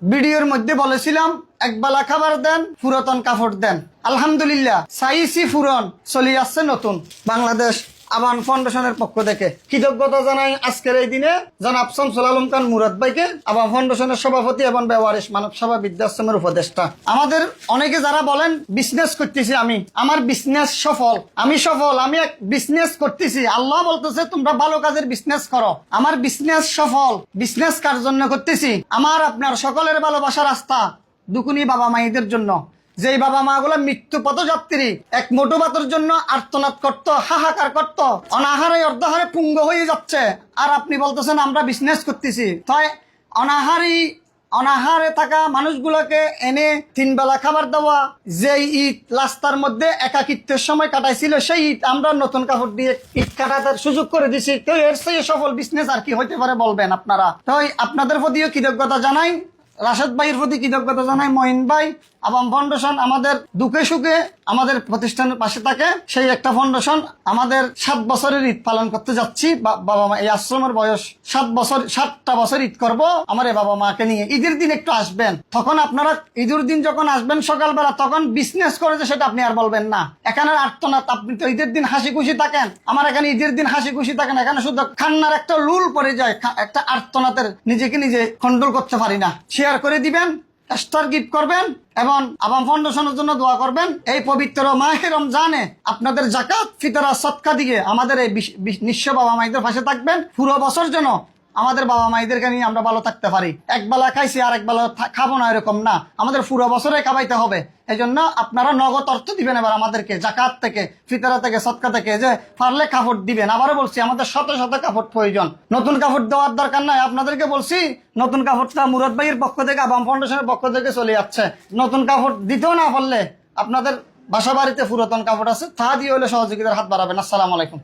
ভিডিওর মধ্যে বলেছিলাম একবেলা খাবার দেন, পুরাতন কাপড় দেন। আলহামদুলিল্লাহ চাইছি ফুরন চলে যাচ্ছে নতুন। বাংলাদেশ আবান ফাউন্ডেশনের পক্ষ থেকে কৃতজ্ঞতা জানাই আজকের এই দিনে জনাব শামসুল আলম খান মুরাদ ভাইকে, আবান ফাউন্ডেশনের সভাপতি এবং বেওয়ারিশ মানব সেবা বৃদ্ধাশ্রমের উপদেষ্টা। আমাদের অনেকে যারা বলেন বিজনেস করতেছি, আমার বিজনেস সফল, আমি এক বিজনেস করতেছি। আল্লাহ বলতেছে তোমরা ভালো কাজের বিজনেস করো। আমার বিজনেস সফল। বিজনেস কার জন্য করতেছি? আমার আপনার সকলের ভালোবাসার রাস্তা দুকুনি বাবা মায়েদের জন্য, যেই বাবা মা গুলো মৃত্যু পথযাত্রী, এক মোটো ভাতের জন্য আর্তনাদ করতো, হাহাকার করতো, অনাহারে অর্ধহারে পুঙ্গ হয়ে যাচ্ছে। আর আপনি বলতেছেন আমরা বিজনেস করতেছি। তাই অনাহারে থাকা মানুষগুলোকে এনে 3 বেলা খাবার দেওয়া, যেই ঈদ রাস্তার মধ্যে একাকিত্বের সময় কাটাইছিল, সেই ঈদ আমরা নতুন কাপড় দিয়ে ঈদ কাটাতে সুযোগ করে দিছি। তো এর চেয়ে সফল বিজনেস আর কি হইতে পারে বলবেন আপনারা? তাই আপনাদের প্রতিও কৃতজ্ঞতা জানাই, রাশেদ ভাইয়ের প্রতি কৃতজ্ঞতা জানাই, মঈন ভাই। আবাম ফাউন্ডেশন আমাদের দুঃখে সুখে আমাদের প্রতিষ্ঠানের পাশে থাকে। সেই একটা ফাউন্ডেশন আমাদের 7 বছরের ঈদ পালন করতে যাচ্ছি। বাবা মা এই আশ্রমের বয়স 7টা বছর ঈদ করব আমার এই বাবা মাকে নিয়ে। ঈদের দিন একটু আসবেন, তখন আপনারা ঈদের দিন যখন আসবেন সকালবেলা, তখন বিজনেস করে যে সেটা আপনি আর বলবেন না। এখানে আর্তনাদ, আপনি তো ঈদের দিন হাসি খুশি থাকেন, আমার এখানে ঈদের দিন হাসি খুশি থাকেন। এখানে শুধু খান্নার একটা লুল পড়ে যায়, একটা আর্তনাদের নিজেকে নিজে কন্ট্রোল করতে পারি না। শেয়ার করে দিবেন, স্টার গিফট করবেন এবং আবাম ফাউন্ডেশনের জন্য দোয়া করবেন। এই পবিত্র মাহে রমজানে আপনাদের যাকাত ফিতরা সদকা দিয়ে আমাদের এই নিঃস্ব বাবা মায়েদের পাশে থাকবেন। পুরো বছর যেন আমাদের বাবা মায়েদেরকে নিয়ে আমরা ভালো থাকতে পারি। একবেলা খাইছি আর একবেলা খাবো না, এরকম না, আমাদের পুরো বছরে খাওয়াইতে হবে। এই জন্য আপনারা নগদ অর্থ দিবেন এবার আমাদেরকে, জাকাত থেকে, ফিতরা থেকে, সদকা থেকে, যে পারলে কাপড় দিবেন। আবারও বলছি আমাদের শত শত কাপড় প্রয়োজন। নতুন কাপড় দেওয়ার দরকার নাই, আপনাদেরকে বলছি নতুন কাপড়টা মুরাদ ভাইয়ের পক্ষ থেকে, আবাম ফাউন্ডেশনের পক্ষ থেকে চলে যাচ্ছে। নতুন কাপড় দিতেও না পারলে আপনাদের বাসা বাড়িতে পুরাতন কাপড় আছে, তা দিয়ে হলে সহযোগিতার হাত বাড়াবেন। আসসালামু আলাইকুম।